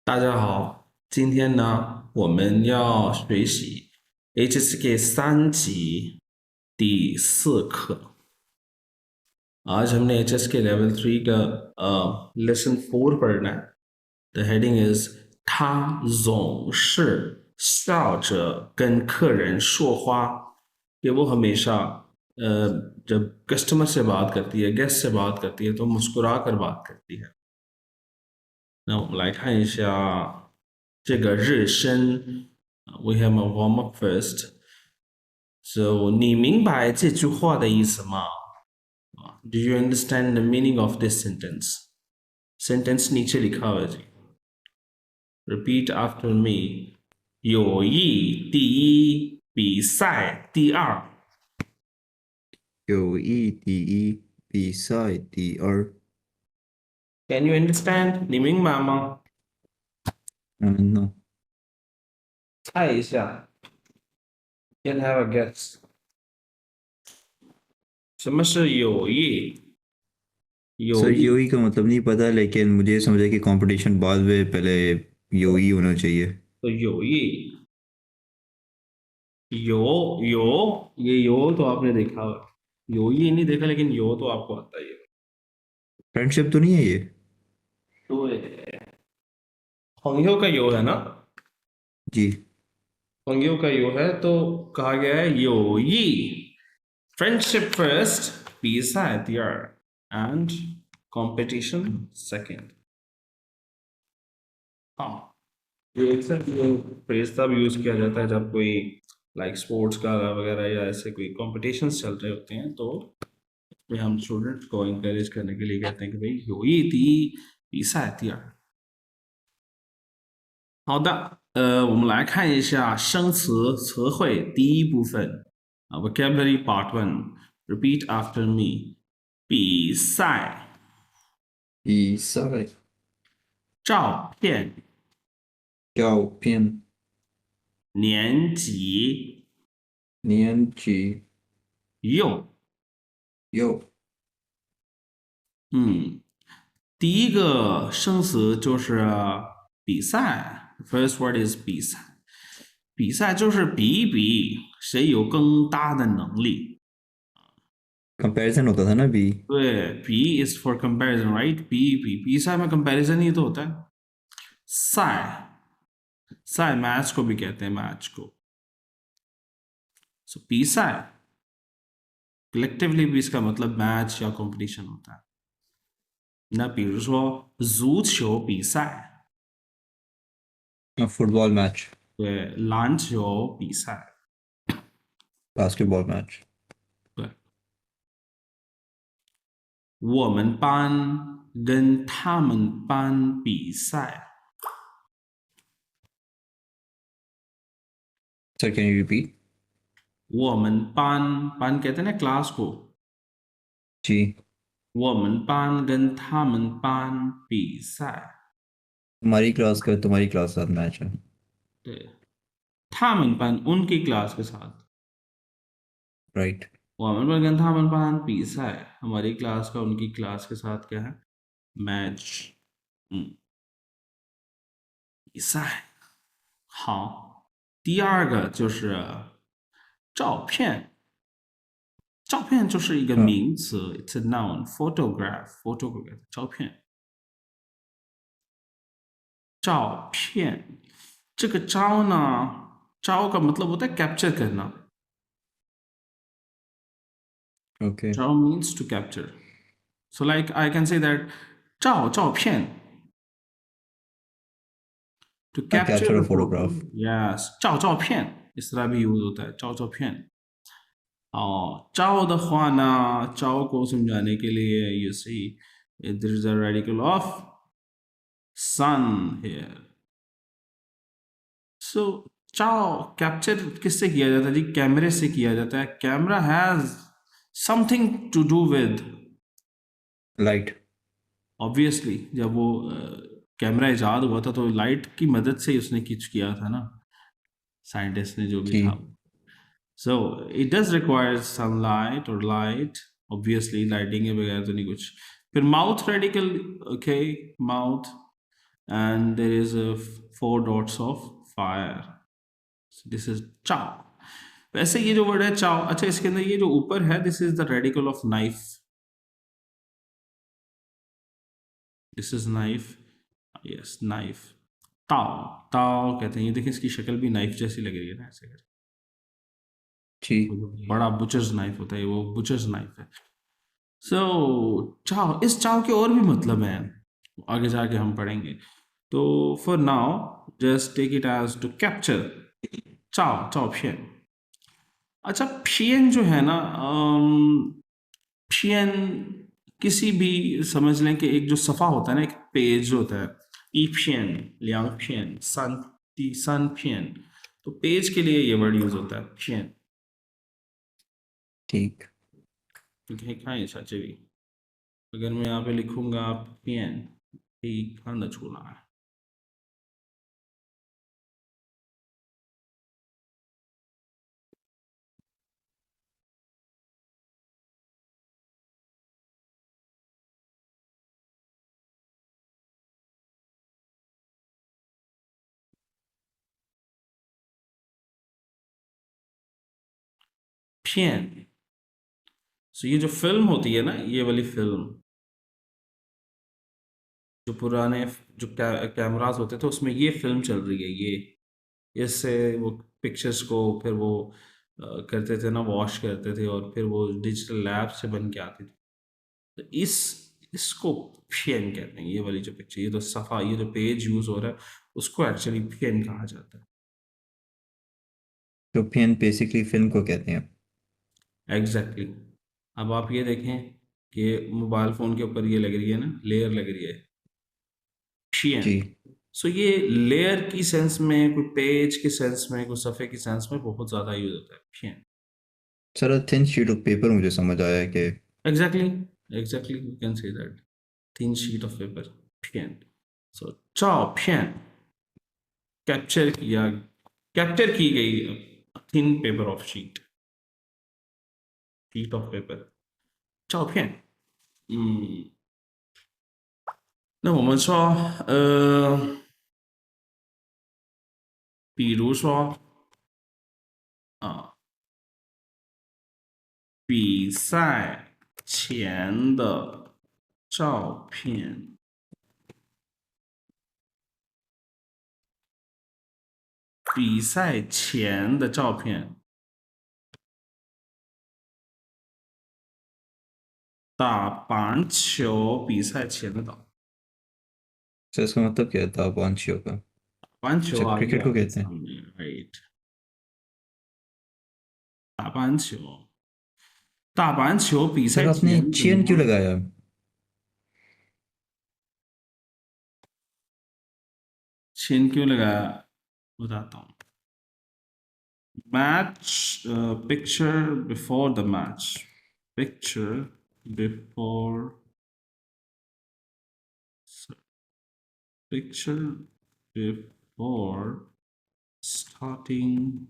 大家好，今天呢，我们要学习 HSK 3级第4课। आज हमने HSK level 3का lesson 4 पढ़ना है। The heading is 他总是笑着跟客人说话। कि वो हमेशा जब कस्टमर से बात करती है, गेस्ट से बात करती है, तो मुस्कुरा कर बात करती है। 那我们来看一下这个日升，we have a warm up first. So 你明白这句话的意思吗？Do you understand the meaning of this sentence? Sentence नीचे लिखा हुआ है जी। Repeat after me. 友谊第一，比赛第二。友谊第一，比赛第二。Can you understand? 你明白吗？No. 猜一下。Can have a guess. 什么是友谊？सर 友谊 यूई का मतलब नहीं पता, लेकिन मुझे समझा कि कंपटीशन बाद में पहले यूई होना चाहिए। तो 友谊यो तो आपने देखा होगा। यो ये नहीं देखा, लेकिन यो तो आपको आता ही है। फ्रेंडशिप तो नहीं है ये? तो पंग्यो का यो है ना। जी। पंग्यो का यो है तो कहा गया है यो ये फ्रेंडशिप फर्स्ट, पीसा एंड कंपटीशन सेकंड। हाँ, ये अक्सर ये फ्रेज तब यूज किया जाता है जब कोई लाइक स्पोर्ट्स का वगैरह या ऐसे कोई कॉम्पिटिशन्स चल रहे होते हैं, तो इसमें हम स्टूडेंट्स को इंकरेज करने के लिए कहते हैं कि भाई यो ये थी पीसा好的，我们来看一下生词词汇第一部分啊，vocabulary part one。Repeat after me。比赛、比赛、照片、照片、年级、年级、用。有第一个生词就是比赛，first word is 比赛。比赛就是比一比谁有更大的能力。कंपैरिजन होता था ना बी।对，B is for comparison, right? B साइ में कंपैरिजन ही तो होता है। साइ साइ मैच को भी कहते हैं, मैच को। सो पी साइ कलेक्टिवली भी इसका मतलब मैच या कंपटीशन होता है। 那比如说足球比赛， football match. 对，篮球比赛， basketball match. 对。我们班跟他们班比赛， sir can you repeat? 我们班कहते हैं ना क्लास को। जी। 我们班跟他们班比赛， हमारी क्लास का तुम्हारी क्लास के साथ मैच है। 对，他们班 उनकी क्लास के साथ। राइट। 我们班跟他们班比赛，हमारी क्लास का उनकी क्लास के साथ क्या है? मैच。比赛。好，第二个就是照片。照片就是一个名词，it's a noun，photograph，photograph 照片。照片，这个招呢，招का मतलब होता है कैप्चर करना। Okay. Draw means to capture. So like I can say that 照片 to capture capture a a photo. Photograph. Yes, 照片 इस तरह भी यूज होता है, 照片। और 照的话呢，照को समझाने के लिए you see there is a radical of sun here. So 照कैप्चर किससे किया जाता है जी? कैमरे से किया जाता है। Camera has something to do with light. Obviously जब वो कैमरा इजाद हुआ था तो लाइट की मदद से ही उसने कुछ किया था ना, साइंटिस्ट ने जो भी जी। था। So it does require sunlight और लाइट, ऑब्वियसली लाइटिंग के बगैर तो नहीं कुछ। फिर mouth radical, okay, mouth and there is a 4 dots of fire. So this is चाव. वैसे ये जो वर्ड है चाव, अच्छा इसके अंदर ये जो ऊपर है, this is the radical of knife. This is knife. Yes knife. ताव ताव कहते हैं. ये देखिए इसकी शक्ल भी नाइफ जैसी लग रही है ना ऐसे करके. जी. वो जो बड़ा बुचर्स नाइफ होता है वो बुचर्स नाइफ है. सो चाव, इस चाव के और भी मतलब हैं, आगे जाके हम पढ़ेंगे. तो for now just take it as to capture. चाव चाव पियन. अच्छा पियन जो है ना, पियन किसी भी समझ लें कि एक जो सफ़ा होता है ना, एक पेज होता है. ई पियन, लियांग पियन, सन पियन. तो पेज के लिए ये वर्ड यूज होता है पियन. ठीक. खाएं चाचे भी. अगर मैं यहाँ पे लिखूंगा पियन, ठीक खाना छूना है. पियन. सो ये जो फिल्म होती है ना, ये वाली फिल्म, जो पुराने जो कैमरास होते थे उसमें ये फिल्म चल रही है. ये इससे वो पिक्चर्स को फिर वो करते थे ना, वॉश करते थे और फिर वो डिजिटल लैब से बन के आती थी. तो इसको पियन कहते हैं. ये वाली जो पिक्चर, ये तो सफ़ा, ये जो पेज यूज़ हो रहा है उसको एक्चुअली पियन कहा जाता है. तो पेन बेसिकली फिल्म को कहते हैं. एग्जैक्टली. अब आप ये देखें कि मोबाइल फ़ोन के ऊपर ये लग रही है ना, लेयर लग रही है पियन. जी. सो ये लेयर की सेंस में, कोई पेज की सेंस में, कोई सफ़े की सेंस में बहुत ज़्यादा यूज़ होता है पियन. Sir thin sheet of paper मुझे समझ आया कि exactly. Exactly you can say that. thin sheet of paper, pen. So 照片 capture किया, कैप्चर की गई thin paper of sheet, sheet of paper. 照片.那我们说，比如说啊，比赛前的照片，比赛前的照片，打棒球比赛前的照。सर इसका मतलब क्या था पांचियों का. 棒球 अच्छा 啊，ये क्रिकेट को आपके कहते हैं. सामने राइट. 打棒球，打棒球比 सर 赛 आपने 前怎 चेन क्यों 么 लगाया. 签 क्यों लगाया, बताता हूँ. Match, picture before the match, picture before, picture before starting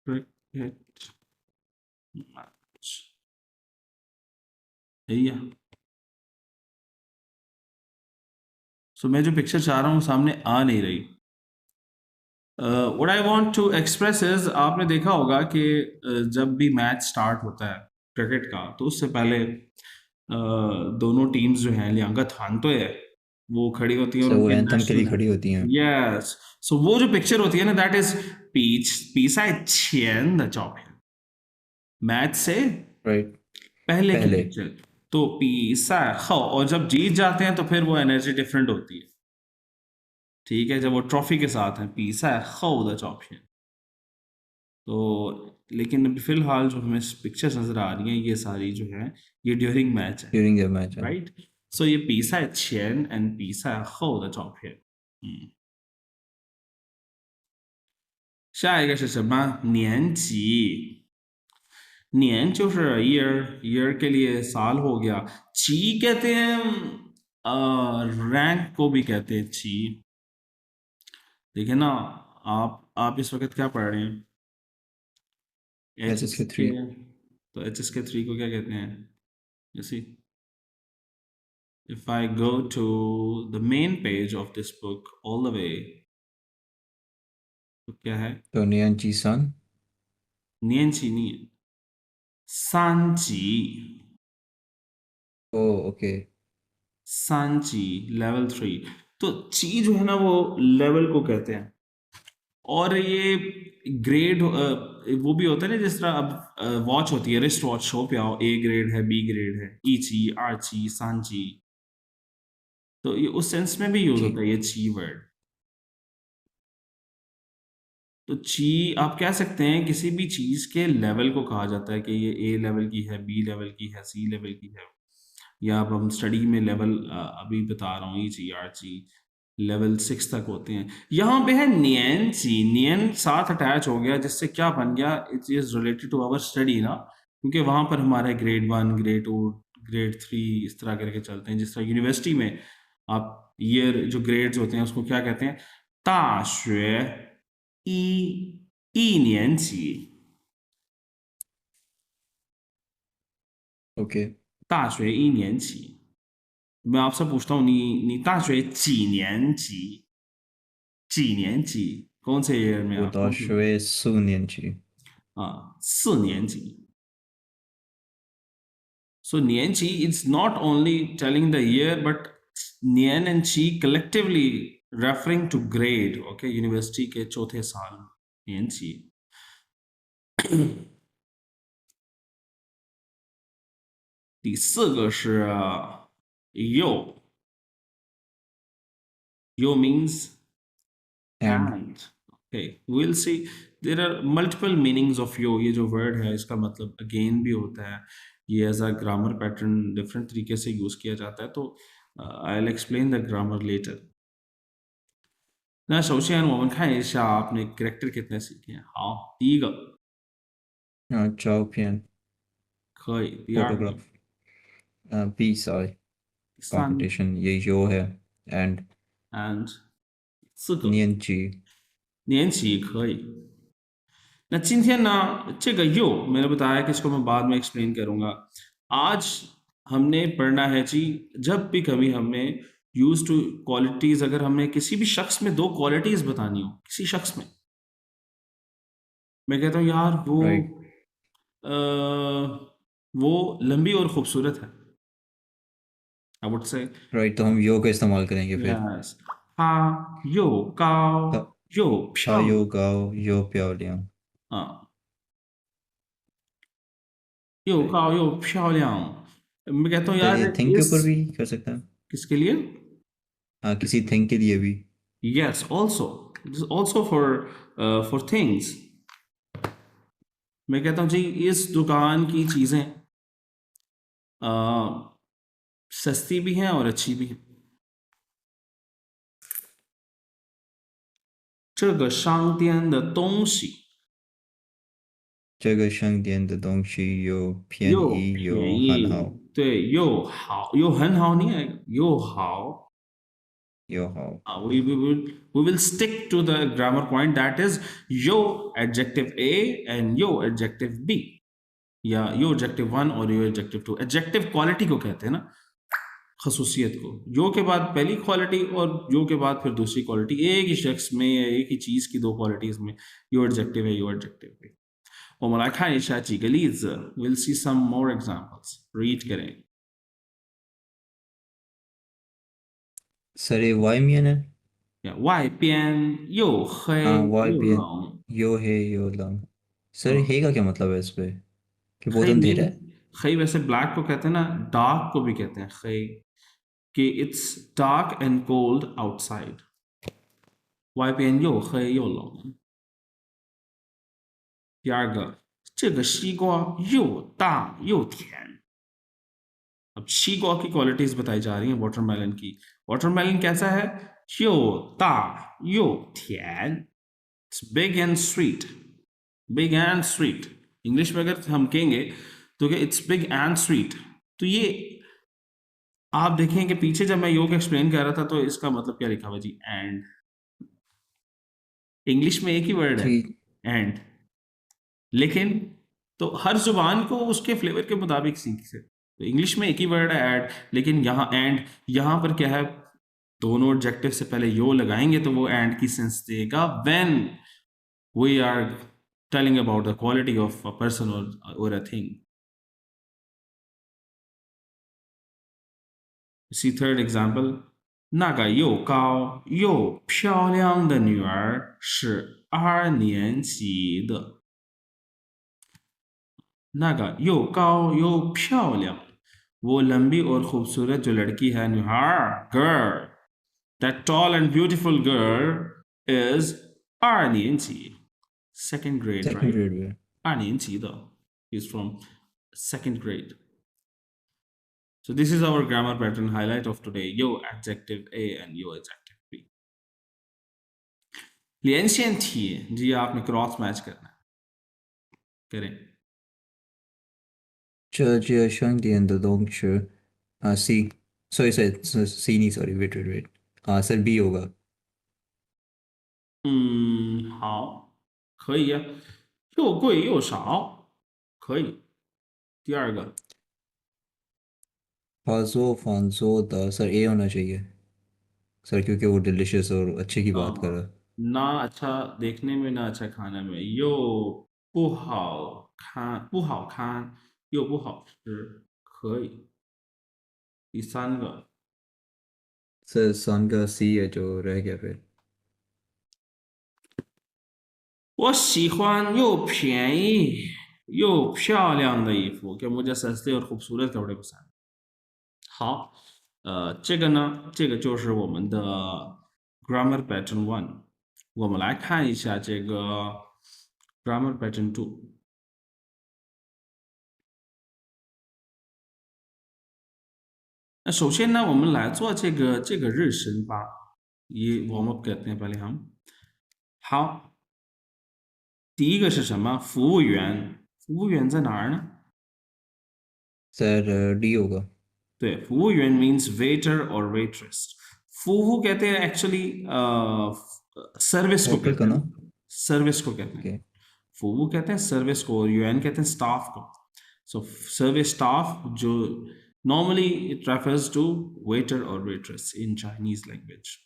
cricket match. यही है. सो मैं जो पिक्चर चाह रहा हूँ सामने आ नहीं रही. What I want to express is, आपने देखा होगा कि जब भी मैच स्टार्ट होता है क्रिकेट का, तो उससे पहले दोनों टीम्स जो हैं, लियांगत हान तो है, वो खड़ी होती हैं और सर वो उनके एंथम के लिए नेशनल है. खड़ी होती हैं. यस. सो वो जो पिक्चर होती है ना, दैट इज पीसाई छियन द चौक, मैच से राइट. पहले की पहले. पिक्चर. तो पीसा हो, और जब जीत जाते हैं तो फिर वो एनर्जी डिफरेंट होती है. ठीक है, जब वो ट्रॉफी के साथ हैं, पीसा हो द चौक. तो लेकिन अभी फिलहाल जो हमें पिक्चर्स नज़र आ रही हैं, ये सारी जो हैं ये ड्यूरिंग मैच है. During the match. राइट. सो ये 比赛前 and 比赛后的照片。下一个是什么？年级。年就是 year के लिए साल हो गया. ची कहते हैं रैंक को भी कहते हैं ची. देखिए ना, आप इस वक्त क्या पढ़ रहे हैं? HSK के. 3. तो HSK 3 को क्या कहते हैं? जैसे if I go to the main page of this book all the way, तो क्या है? तो नियंची सन 年级念三级 ओ ओके 三级 लेवल 3। तो ची जो है ना वो लेवल को कहते हैं। और ये ग्रेड वो भी होता है ना, जिस तरह अब वॉच होती है, रिस्ट वॉच शो पे आओ, ए ग्रेड है, बी ग्रेड है, ई ची, आर ची, सान ची। तो ये उस सेंस में भी यूज जी होता है ये ची वर्ड। तो ची आप कह सकते हैं किसी भी चीज के लेवल को कहा जाता है कि ये ए लेवल की है, बी लेवल की है, सी लेवल की है। या अब हम स्टडी में लेवल अभी बता रहा हूँ, ई ची, आर ची, लेवल 6 तक होते हैं। यहाँ पे है नियन ची, नियन साथ अटैच हो गया, जिससे क्या बन गया, it is related to our study ना, क्योंकि वहां पर हमारे ग्रेड 1, ग्रेड 2, ग्रेड 3 इस तरह करके चलते हैं। जिस तरह यूनिवर्सिटी में आप ईयर जो ग्रेड्स होते हैं उसको क्या कहते हैं? 大学一年级 ओके 大学一年级 मैं आपसे पूछता हूँ, नी大学几年级几年级 कौन से ईयर में वो आप कौन से? 大学四年级हाँ, 4年级 so 年级 it's not only telling the year but nian and chi collectively referring to grade, okay, university के चौथे साल 年级 第四个是又 yo means and and, okay, we'll see there are multiple meanings of yo। ये जो word है इसका मतलब again भी होता है, ये as a grammar pattern different तरीके से यूज किया जाता है। तो I'll explain the grammar later。那首先我们看一下 आपने character कितने सीखे हैं।好，第一个 चाओ पियन 可以，第二个、 फोटोग्राफ पी साई 第三个 कंपटीशन ये जो है एंड and 四个 नियन ची 年级可以。那今天呢，这个 you मैंने बताया कि इसको मैं बाद में एक्सप्लेन करूंगा। आज हमने पढ़ना है जी, जब भी कभी हमें यूज टू क्वालिटीज, अगर हमें किसी भी शख्स में दो क्वालिटीज बतानी हो, किसी शख्स में, मैं कहता हूँ यार राइट वो लंबी और खूबसूरत है, आई वुड से राइट तो हम यो का इस्तेमाल करेंगे फिर यस, 她又高又漂 था 亮 यो गाओ यो प्याओ लिया 啊，又高又漂亮। मैं कहता हूँ तो यार ये थिंग के इस ऊपर भी कर सकते हैं किसके लिए? हाँ किसी थिंग के लिए भी Yes, also this is also for things। मैं कहता हूँ जी इस दुकान की चीजें सस्ती भी हैं और अच्छी भी हैं। 这个商店的东西这个商店的东西有便又宜便又很好宜，对，又好，又很好，你也又好。又好 We will stick to the grammar point, that is yo adjective A and yo adjective B, या यो एडजेक्टिव 1 और यो एडजेक्टिव 2। एडजेक्टिव क्वालिटी को कहते हैं ना, खसूसियत को। यो के बाद पहली क्वालिटी और यो के बाद फिर दूसरी क्वालिटी, एक ही शख्स में या एक ही चीज की दो क्वालिटीज में यो एडजेक्टिव है, यो एडजेक्टिव है। 我们来看一下几个例子 we'll see some more examples। read करें। सर ये वाई मियन है 外边又黑 हाँ वाई 又 बियन 冷 यो है यो लंग सर 嗯 हे का क्या मतलब है इस पे कि बहुत 黑 अंधेरा मीन है खई वैसे ब्लैक को कहते हैं ना, डार्क को भी कहते हैं खई, कि it's dark and cold outside. 外边又黑又冷。第二个，这个西瓜又大又甜。अब सीगवा की क्वालिटीज बताई जा रही हैं वाटरमेलन की। वाटरमेलन कैसा है? 又大又甜 it's big and sweet. Big and sweet English में अगर हम कहेंगे तो क्या इट्स बिग एंड स्वीट। तो ये आप देखें कि पीछे जब मैं योग एक्सप्लेन कर रहा था तो इसका मतलब क्या लिखा हुआ जी? एंड। इंग्लिश में एक ही वर्ड है ठीक एंड, लेकिन तो हर जुबान को उसके फ्लेवर के मुताबिक सीख से तो इंग्लिश में एक ही वर्ड है एड, लेकिन यहाँ एंड, यहाँ पर क्या है, दोनों एडजेक्टिव से पहले यो लगाएंगे तो वो एंड की सेंस देगा when we are telling about the quality of a person और अ थिंग। See third example，那个又高又漂亮的女儿是2年级的。那个又高又漂亮，वो लंबी और खूबसूरत जो लड़की है, नुहार girl, that tall and beautiful girl is 2年级 second grade, second right? Grade में। 2年级的 is from second grade. So this is our grammar pattern highlight of today. Yo adjective A and yo adjective B. 连线题जी आपने cross match करना है, करें। 这兄弟的东西C sorry C नहीं sorry wait wait wait sir B होगा।好，可以呀，又贵又少，可以。第二个，फांजो द sir A होना चाहिए sir क्योंकि वो डिलिशियस और अच्छे की बात कर रहा है। ना अच्छा देखने में ना अच्छा खाने में，又不好看，不好看，又不好吃，可以。第三个，सर सन का C है जो रह गया फिर।我喜欢又便宜又漂亮的衣服，कि मुझे सस्ते और खूबसूरत कपड़े पसंद हैं。好，这个呢，这个就是我们的 grammar pattern one。我们来看一下这个 grammar pattern two。那首先呢，我们来做这个日升吧，ये warm up करते हैं पहले हम।好，第一个是什么？服务员，服务员在哪儿呢？ सर D होगा।对，服务员 means waiter or waitress。服务कहते हैं एक्चुअली सर्विस को होटल कहते का हैं, ना। सर्विस को कहते हैं। ओके फूवू कहते हैं सर्विस को, और यूएन कहते हैं स्टाफ को। सो सर्विस स्टाफ जो normally it refers to waiter और waitress in Chinese language.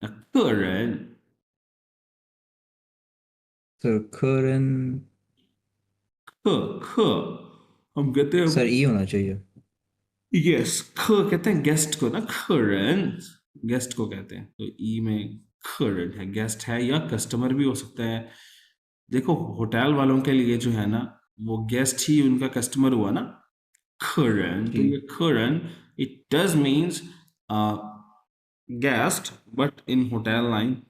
客人 sir खरन 客 हम कहते हैं सर E होना चाहिए। यस, ख कहते हैं गेस्ट को ना, खरन गेस्ट को कहते हैं, तो ई में खरन है, गेस्ट है या कस्टमर भी हो सकता है। देखो होटल वालों के लिए जो है ना, वो गेस्ट ही उनका कस्टमर हुआ ना, खरन। तो जी ये खरन it does means guest, but in hotel line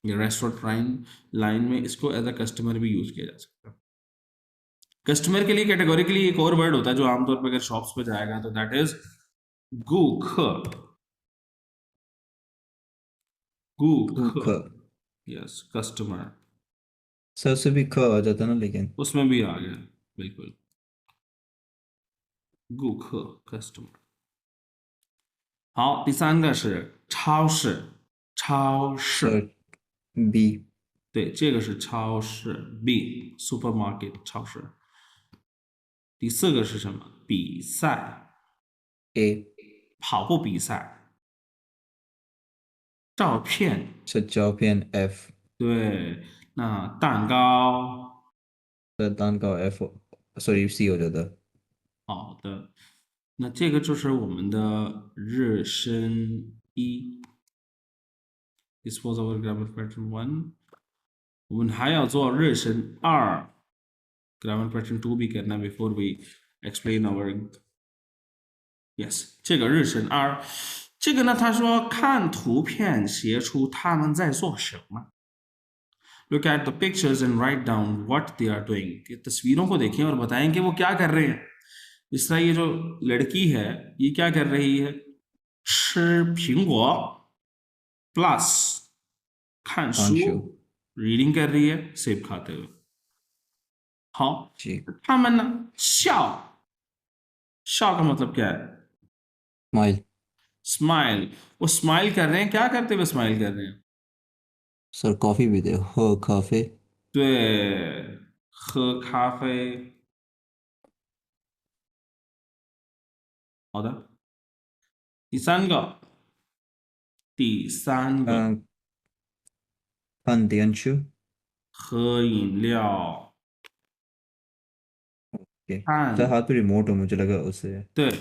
या रेस्टोरेंट लाइन में इसको एज अ कस्टमर भी यूज किया जा सकता है। कस्टमर के लिए कैटेगोरिकली एक और वर्ड होता है जो आमतौर पर अगर शॉप्स पे जाएगा तो दैट इज गु ख, गु ख, ख यस कस्टमर, सर से भी ख आ जाता ना लेकिन। उसमें भी आ गया बिल्कुल, गु ख कस्टमर। 好，第三个是超市，超市，सर B 对，这个是超市 B supermarket 超市。第四个是什么？比赛，A 跑步比赛，照片，सर चाउपियन F 对，那蛋糕，सर दान का F सॉरी C हो जाता। 好的，那这个就是我们的日升一。This was our grammar pattern one。我们还要做日升二，grammar pattern two भी करना before we explain our yes。这个日升二，这个呢，他说看图片写出他们在做什么。Look at the pictures and write down what they are doing。तस्वीरों को देखें और बताएं कि वो क्या कर रहे हैं। इस तरह ये जो लड़की है ये क्या कर रही है, 吃苹果 प्लस 看书 आंशु रीडिंग कर रही है सेब खाते हुए। 好， जी 他们呢笑，笑का मतलब क्या है, माइल स्माइल। वो स्माइल कर रहे हैं, क्या करते हुए स्माइल कर रहे हैं, सर कॉफी भी दे हो काफे 对，喝咖啡好的，第三个，第三个，嗯，看电视。喝饮料，ओके। सर看，हाथ पे रिमोट हो, मुझे लगा उससे। 对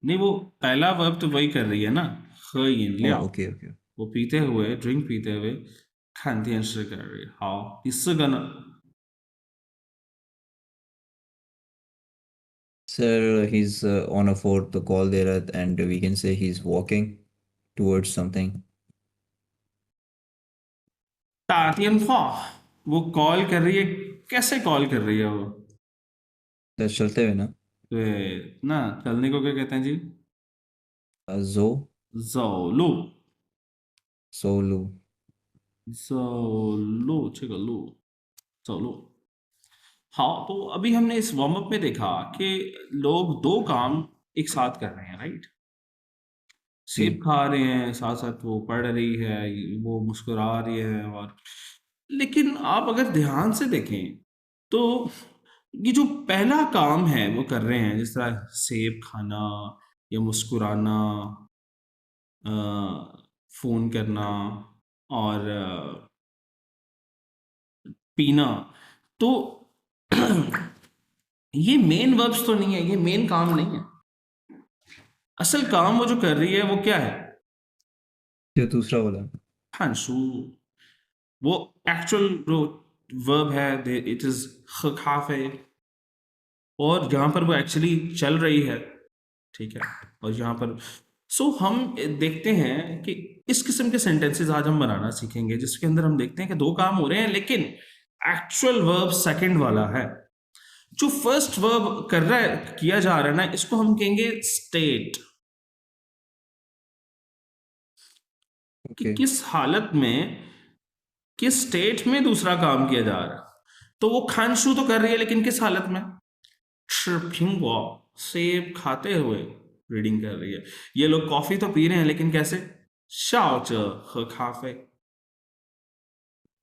，नहीं वो पहला वर्ब तो वही कर रही है ना, 喝饮 ओ 料， ओके ओके। 我पीते हुए ड्रिंक पीते हुए看电视कर रही है।好，第四个呢？ Sir, he's on a fourth the call there, and we can say he's walking towards something. 打电话，वो कॉल कर रही है, कैसे कॉल कर रही है वो? सर चलते हुए ना।对，那चलने को क्या कहते हैं जी? जो 走路，सोलू। 走路，这个路，走路。हाँ, तो अभी हमने इस वार्म अप में देखा कि लोग दो काम एक साथ कर रहे हैं, राइट? सेब जी। खा रहे हैं, साथ साथ वो पढ़ रही है, वो मुस्कुरा रही है, और लेकिन आप अगर ध्यान से देखें तो ये जो पहला काम है वो कर रहे हैं, जिस तरह सेब खाना या मुस्कुराना, फोन करना और पीना, तो ये मेन वर्ब्स तो नहीं है, ये मेन काम नहीं है। असल काम वो जो कर रही है वो क्या है? जो दूसरा वाला। 看书। वो एक्चुअल जो वर्ब है, इट इज 喝咖啡, और यहाँ पर वो एक्चुअली चल रही है, ठीक है। और यहाँ पर हम देखते हैं कि इस किस्म के सेंटेंसेस आज हम बनाना सीखेंगे, जिसके अंदर हम देखते हैं कि दो काम हो रहे हैं लेकिन एक्चुअल वर्ब सेकंड वाला है। जो फर्स्ट वर्ब कर रहा है, किया जा रहा है ना, इसको हम कहेंगे स्टेट, कि ओके। किस हालत में, किस स्टेट में दूसरा काम किया जा रहा है। तो वो खानशू तो कर रही है लेकिन किस हालत में? 吃苹果, सेब खाते हुए रीडिंग कर रही है। ये लोग कॉफी तो पी रहे हैं लेकिन कैसे? 笑着喝咖啡,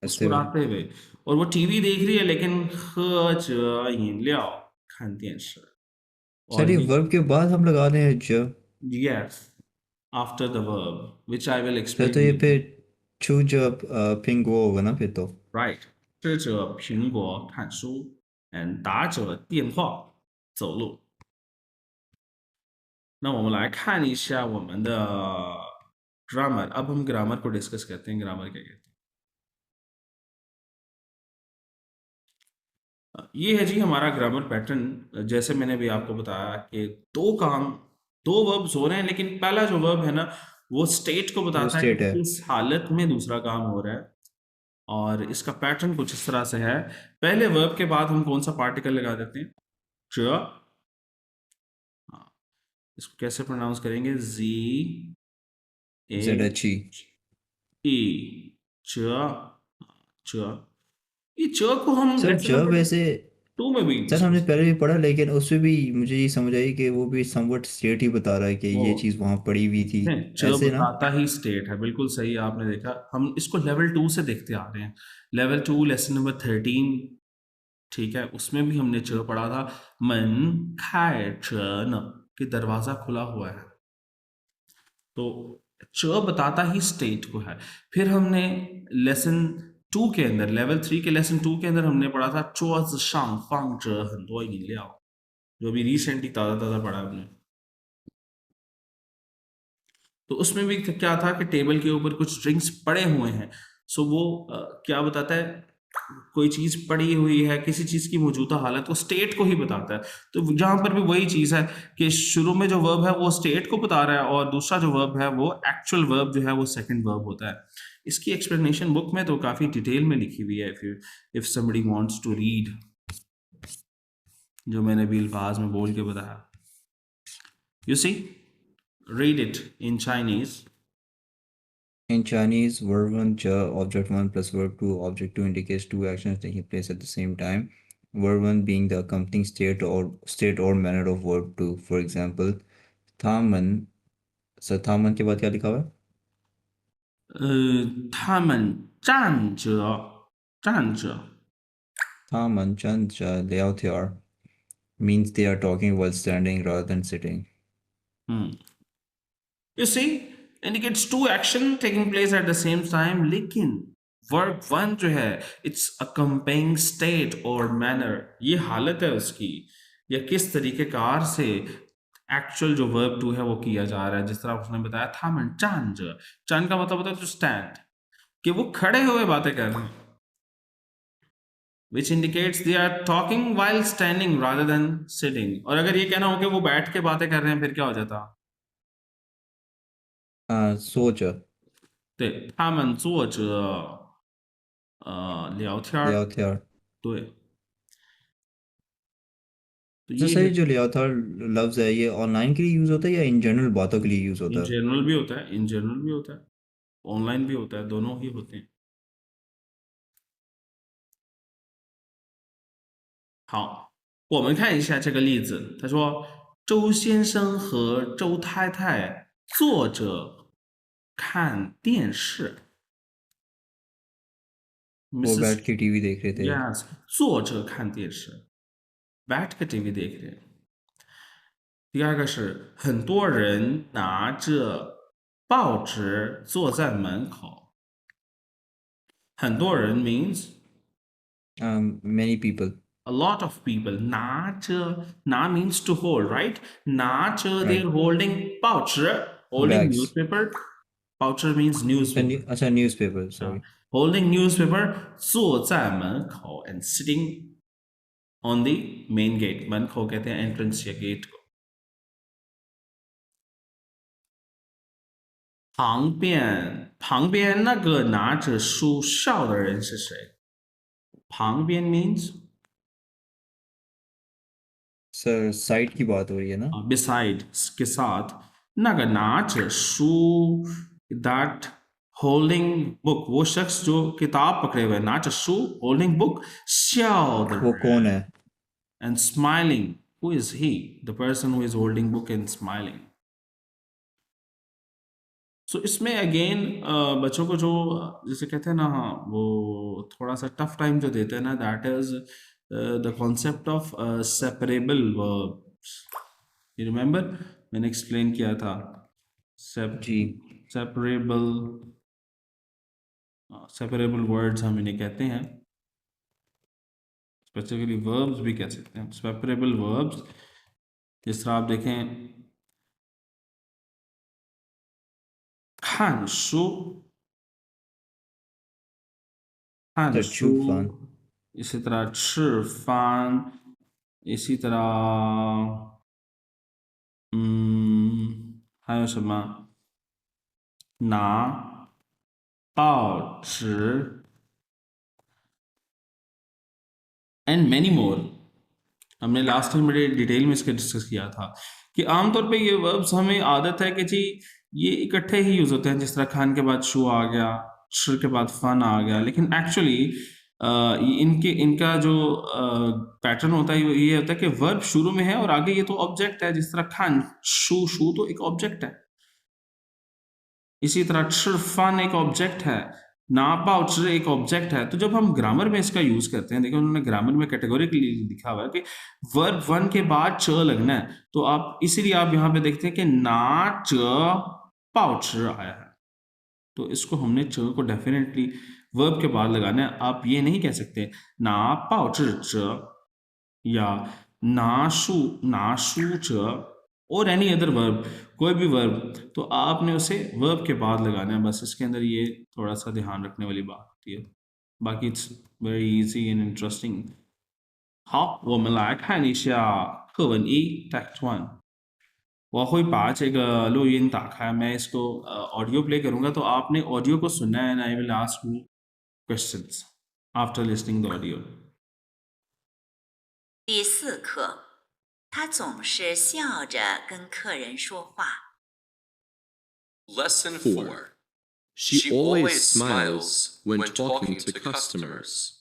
हंसते हुए। मुस्कुराते हुए। और वो टीवी देख रही है लेकिन 喝着饮料看电视। सर और ये ये वर्ब के बाद हम लगा रहे हैं ज। yes, after the verb which I will sir explain तो ये you, फिर चू जब पिंग वो होगा ना फिर तो। right? 吃着苹果看书 and 打着电话走路。那我们来看一下我们的 grammar. अब हम ग्रामर को डिस्कस करते हैं, ग्रामर क्या कहते हैं। ये है जी हमारा ग्रामर पैटर्न। जैसे मैंने भी आपको बताया कि दो काम, दो वर्ब्स हो रहे हैं, लेकिन पहला जो वर्ब है ना, वो स्टेट को वो बताता है कि स्टेट है। किस हालत में दूसरा काम हो रहा है। और इसका पैटर्न कुछ इस तरह से है। पहले वर्ब के बाद हम कौन सा पार्टिकल लगा देते हैं? च। हाँ, इसको कैसे प्रोनाउंस करेंगे? जी ए जेड एच ई। ई, च, च। ये च को हम सर लेसन ज नंबर वैसे 2 में भी सर हमने डिस्कस। पहले भी पढ़ा, लेकिन उसमें भी मुझे ये समझ आई कि वो भी समवट स्टेट ही बता रहा है कि वो ये चीज़ वहाँ पड़ी हुई थी। नहीं, च ऐसे ना। बताता ही स्टेट है, बिल्कुल सही आपने देखा। हम इसको लेवल 2 से देखते आ रहे हैं। लेवल 2 लेसन नंबर 13, ठीक है, उसमें भी हमने च पढ़ा था। मन खाए न, कि दरवाजा खुला हुआ है। तो च बताता ही स्टेट को है। फिर हमने लेसन 2 के अंदर, लेवल 3 के लेसन 2 के अंदर हमने पढ़ा था 桌子上放着很多饮料, जो अभी रिसेंटली ताज़ा ताज़ा पढ़ा है हमने। तो उसमें भी क्या था कि टेबल के ऊपर कुछ ड्रिंक्स पड़े हुए हैं। सो वो क्या बताता है? कोई चीज़ पड़ी हुई है, किसी चीज़ की मौजूदा हालत, वो स्टेट को ही बताता है। तो यहाँ पर भी वही चीज़ है कि शुरू में जो वर्ब है वो स्टेट को बता रहा है, और दूसरा जो वर्ब है वो एक्चुअल वर्ब जो है वो सेकंड वर्ब होता है। इसकी एक्सप्लेनेशन बुक में तो काफ़ी डिटेल में लिखी हुई है, if somebody wants to read, जो मैंने भी अल्फाज में बोल के बताया। You see, read it in Chinese. In Chinese, verb one j, object one plus verb two, object two indicates two actions taking place at the same time. Verb one being the accompanying state or manner of verb two. For example, thaman। Sir थामन के बाद क्या लिखा हुआ है? 他们站着，站着。थामन चंद ज聊天儿 means they are talking while standing rather than sitting. You see, indicates two action taking place at the same time. लेकिन verb one जो है, it's accompanying state or manner. ये हालत है उसकी, या किस तरीकेकार से एक्चुअल जो verb टू है वो किया जा रहा है. जिस तरह उसने बताया था मन चांद, चांद का मतलब होता है to stand, कि वो खड़े हुए बातें कर रहे हैं, which indicates they are talking while standing rather than sitting. और अगर ये कहना हो कि वो बैठ के बातें कर रहे हैं, फिर क्या हो जाता? 坐着对，他们坐着聊天聊儿。天。对，तो तो ये सर है. ये जो लिया था लफ्ज़ है ये ऑनलाइन के लिए यूज़ होता है या इन जनरल बातों के लिए यूज़ इन होता है? जनरल भी होता है, इन जनरल भी होता है, ऑनलाइन भी होता है, दोनों ही होते हैं. 好，我们看一下这个例子。他说，周先生和周太太坐着看电视。वो Mrs. बैठ के टीवी देख रहे थे। Yes，坐着看电视，बैठ के टीवी देख रहे हैं。第二个是很多人拿着报纸坐在门口。很多人 means many people, a lot of people. 拿着 na means to hold, right? 拿着 right? they're holding 报纸 holding Bags. newspaper. 报纸 means newspaper. अच्छा newspaper sorry. Holding newspaper 坐在门口 and sitting on the main gate. 门口कहते हैं entrance या gate को. 旁边那个拿着书笑的人是谁？旁边 means sir side की बात हो रही है ना? beside के साथ. 那个拿着书 that holding book, वो शख्स जो किताब पकड़े हुए, 拿着书 holding book 笑的人 वो कौन है? and smiling. Who is he? The person who is holding book and smiling. So इसमें अगेन बच्चों को जो जैसे कहते हैं ना, हाँ वो थोड़ा सा टफ टाइम जो देते हैं ना, that is the concept of separable verbs. You remember मैंने एक्सप्लेन किया था जी. सेपरेबल वर्ड्स हम इन्हें कहते हैं. स्पेसिफिकली वर्ब्स भी कह सकते हैं. सेपरेबल वर्ब्स जिस तरह आप देखें, 看书 看 सर 书 चूफान. इसी तरह 吃饭 इसी तरह 还有什么拿报纸 and many more. हमने लास्ट टाइम बड़े डिटेल में इसके डिस्कस किया था कि आमतौर पे ये वर्ब्स हमें आदत है कि जी ये इकट्ठे ही यूज होते हैं. जिस तरह खान के बाद शू आ गया, श के बाद फन आ गया, लेकिन एक्चुअली इनका जो पैटर्न होता है ये होता है कि वर्ब शुरू में है और आगे ये तो ऑब्जेक्ट है. जिस तरह खान शू, शू तो एक ऑब्जेक्ट है. इसी तरह फन एक ऑब्जेक्ट है, ना पाउचर एक ऑब्जेक्ट है. तो जब हम ग्रामर में इसका यूज करते हैं, देखिए उन्होंने ग्रामर में कैटेगोरिकली लिखा हुआ है कि वर्ब वन के बाद च लगना है. तो आप इसीलिए आप यहाँ पे देखते हैं कि ना च पाउचर आया है, तो इसको हमने च को डेफिनेटली वर्ब के बाद लगाना है. आप ये नहीं कह सकते ना पाउचर च या ना शू च और एनी अदर वर्ब, कोई भी वर्ब, तो आपने उसे वर्ब के बाद लगाना है. बस इसके अंदर ये थोड़ा सा ध्यान रखने वाली बात होती है. बाकी it's very easy and interesting. 好，我们来看一下课文一 Text One。我会把这个录音打开，मैं इसको ऑडियो प्ले करूंगा, तो आपने ऑडियो को सुनना है. and I will ask you questions after listening the audio. 第4课，他总是笑着跟客人说话。 Lesson 4. She always smiles when talking to customers.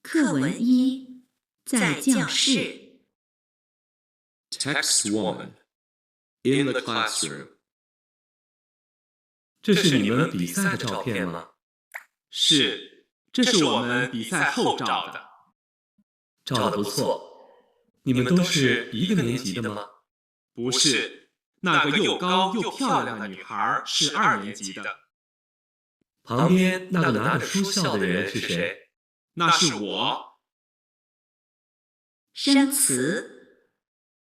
课文1，在教室。 Text 1. In the classroom. 这是你们比赛的照片吗？是，这是我们比赛后照的。照得不错。你们都是一个年级的吗？不是，那个又高又漂亮的女孩是2年级的。旁边那个拿着书笑的人是谁？那是我。生词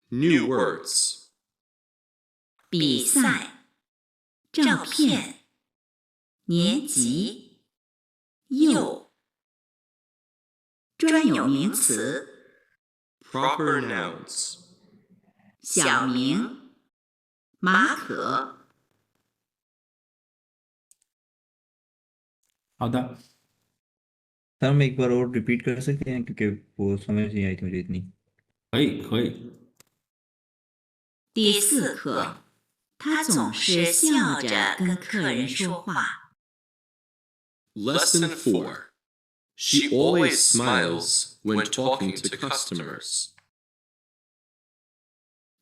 New words. 比赛、照片、年级、幼。专有名词 Proper nouns. 小明、马可。好的， sir हम एक बार और रिपीट कर सकते हैं क्योंकि वो समझ नहीं आई थी मुझे इतनी। 可以。第4课，他总是笑着跟客人说话。 Lesson 4. She always smiles when talking to customers.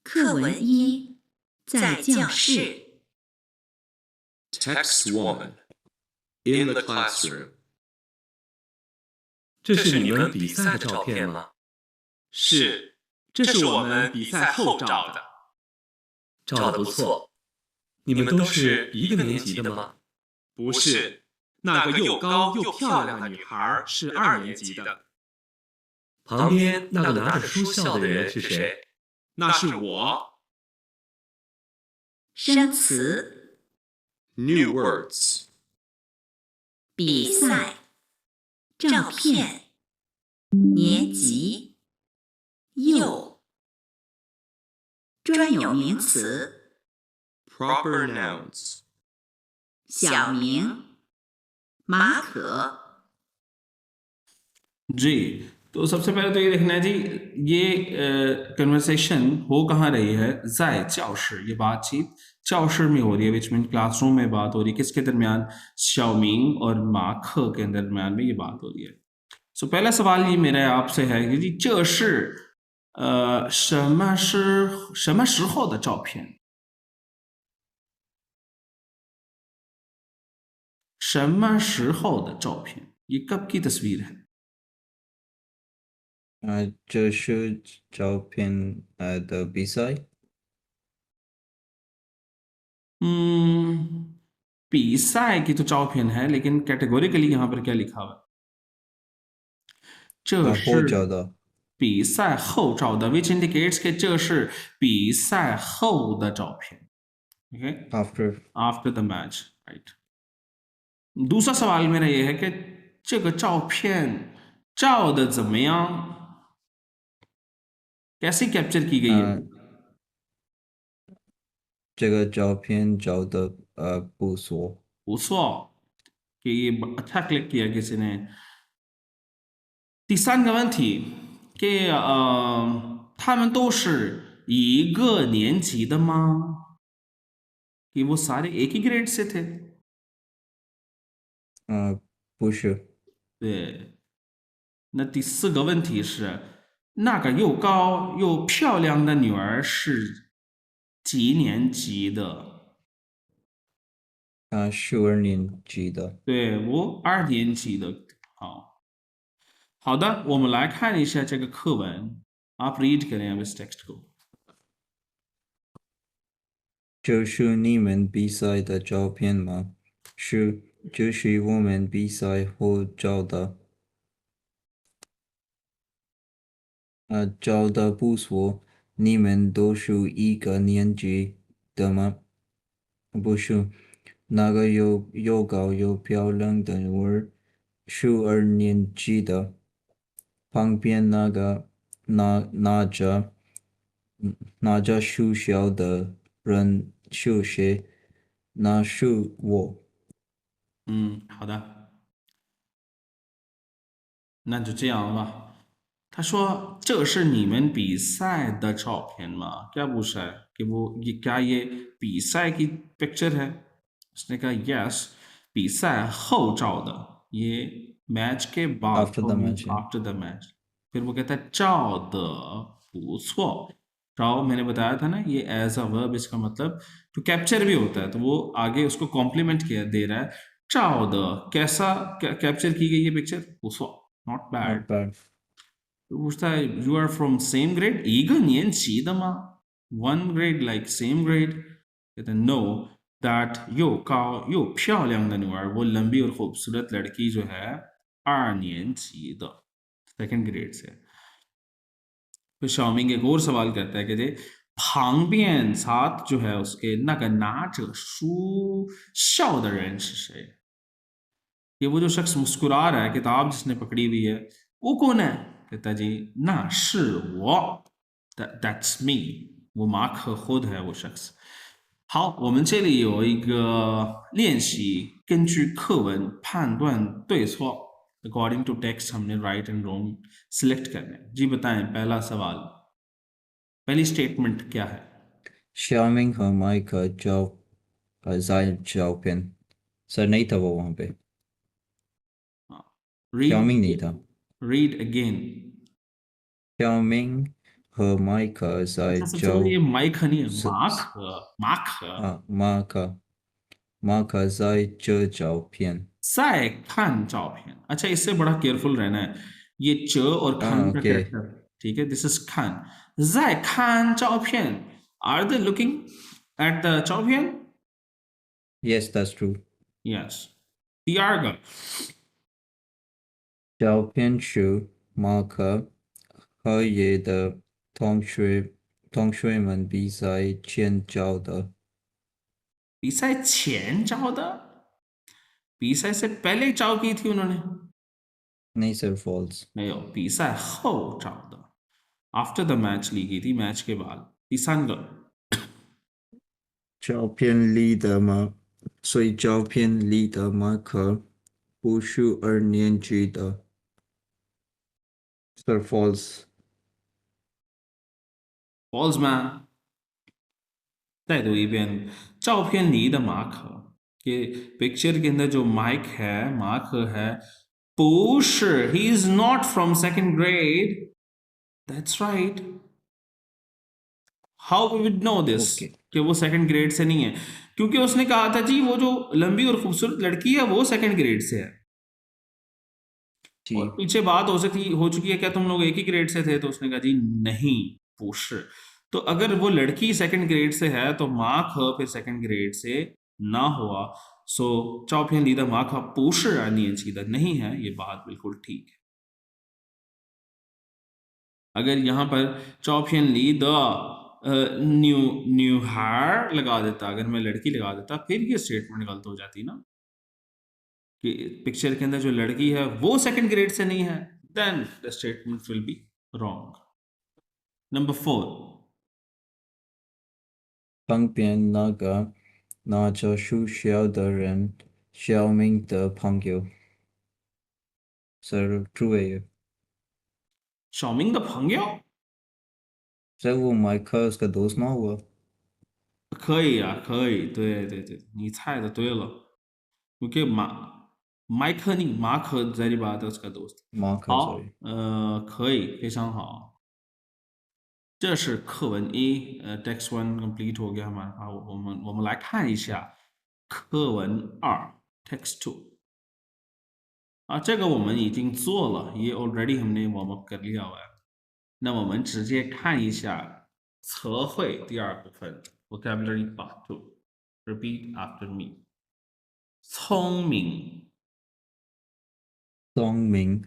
课文1，在教室。 Text 1. In the classroom. 这是你们比赛的照片吗？是，这是我们比赛后照的。照得不错。你们都是一个年级的吗？不是，那个又高又漂亮的女孩是2年级的。旁边那个拿着书笑的人是谁？那是我。生词 New words. 比赛、照片、年级、幼。专有名词 Proper nouns. 小明、马可。 जी, तो सबसे पहले तो ये देखना है जी, ये कन्वर्सेशन हो कहाँ रही है? ज़ाय चाओशर, ये बातचीत चाओशर में हो रही है, विच मीन क्लासरूम में बात हो रही है। किसके दरमियान? शाओमिंग और माख के दरमियान में ये बात हो रही है। सो पहला सवाल ये मेरा आपसे है कि जी 这是什么时候的照片？什么时候的照片？ये कब की तस्वीर है? 这是照片的比赛。比赛की तो 照片है, लेकिन कैटेगोरिकली यहाँ पर क्या लिखा हुआ है? 这是后照的。比赛后照的 which indicates कि 这是比赛后的照片. Okay? After the match, right? दूसरा सवाल मेरा ये है कि 这个照片照的怎么样? कैसे कैप्चर की गई है? 这个照片照的不错。不错, कि ये अच्छा क्लिक किया किसी ने. 第三个问题, कि 他们都是一个年级的吗? कि वो सारे एक ही ग्रेड से थे? 不是。对。那第四个问题是，那个又高又漂亮的女儿是几年级的？是2年级的。对，我2年级的。好的，我们来看一下这个课文。आप रीड करें अब इस टेक्स्ट को。这是你们比赛的照片吗？是，这是我们比赛后照的。照的不错。你们都是一个年级的吗？不是，那个又高又漂亮的女儿是2年级的。旁边那个拿着书笑的人是谁？那是我。好的，那就这样吧。他说：“这是你们比赛的照片吗？” क्या पूछा है कि वो क्या ये 比赛की पिक्चर है? उसने कहा यस, 比赛后照的, ये मैच के बाद After the match, yeah. after the match. फिर वो कहता है 照的不错. 照 मैंने बताया था ना, ये एज अ वर्ब इसका मतलब तो कैप्चर भी होता है, तो वो आगे उसको कॉम्प्लीमेंट किया दे रहा है. 照的कैसा कैप्चर की गई ये पिक्चर? 不错, not bad. तो पूछता है you are from same grade 一个年级的吗 one grade like same grade कहते हैं no that 又高又漂亮的女儿वो लंबी और खूबसूरत लड़की जो है 2年级的 सेकंड ग्रेड से फिर शाओमिंग एक और सवाल करता है कि जे 旁边 साथ जो है उसके 那个拿着书笑的人是谁 ये वो जो शख्स मुस्कुरा रहा है किताब जिसने पकड़ी हुई है वो कौन है कहता जी ना 是我 that's me वो马可 खुद है वो शख्स 好，我们这里有一个练习，根据课文判断对错。According to text हमने right and wrong select करना है। जी बताएं पहला सवाल, पहली स्टेटमेंट क्या है? 小明和麦克在照片 सर नहीं था वो वहाँ पे小明नहीं था Read again. 小明和麦克在 सबसे 照 पहले ये माइक नहीं है, स- माख 马可在这照片 在看照片। अच्छा इससे बड़ा केयरफुल रहना है, ये च और खान का ओके कैरेक्टर, ठीक है, दिस इज खान 在看照片 are they looking at the 照片 yes that's true yes 第二个照片是马可和爷的同学们比赛前照的比赛前照的比赛से पहले照की थी उन्होंने नहीं sir false 没有比赛后照的 after the match ली गई थी मैच के बाद 第三个照片里的所以照片里的马可不是2年级的 sir false false man 再读一遍照片里的马可कि पिक्चर के अंदर जो माइक है मार्क है 不是 he is not from second grade that's right how we would know this Okay. कि वो सेकंड ग्रेड से नहीं है क्योंकि उसने कहा था जी वो जो लंबी और खूबसूरत लड़की है वो सेकंड ग्रेड से है और पीछे बात हो चुकी है क्या तुम लोग एक ही ग्रेड से थे तो उसने कहा जी नहीं 不是 तो अगर वो लड़की सेकंड ग्रेड से है तो मार्क फिर सेकंड ग्रेड से ना हुआ सो 照片里的马可不是2年级的 नहीं है ये बात बिल्कुल ठीक है अगर यहां पर 照片里的 न्यू हार लगा देता अगर मैं लड़की लगा देता फिर ये स्टेटमेंट गलत हो जाती ना कि पिक्चर के अंदर जो लड़की है वो सेकंड ग्रेड से नहीं है then the statement will be wrong number 4旁边那个拿着书校的人小明的朋友 sir true है ये 小明的朋友 सर वो माइका उसका दोस्त ना हुआ 可以啊，可以，对对对，你猜的对了。क्योंकि麦克尼马可 जाहिर बात है उसका दोस्त。 mark 好 sorry 可以，非常好。这是课文一，text one complete हो गया हमारा。好，我们来看一下课文二 text two。啊，这个我们已经做了，也 already हमने warm up कर लिया हुआ है。那我们直接看一下词汇第二部分 vocabulary part two。Repeat after me。聪明，聪明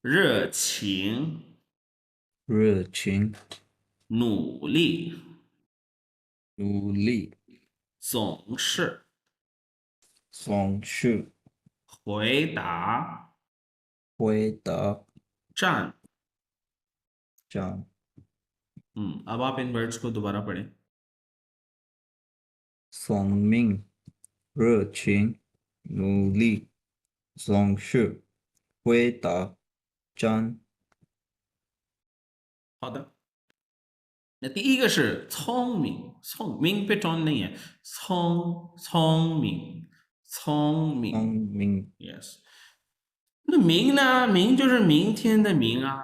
热情，热情努力，努力总是，总是回答，回答站。讲 अब आप इन वर्ड्स को दोबारा पढ़ें। 聪明热情努力总是回答站好的，那第一个是聪明，聪明पे टोन नहीं है，聪明，聪明聪明 ，yes。那明呢？明就是明天的明啊，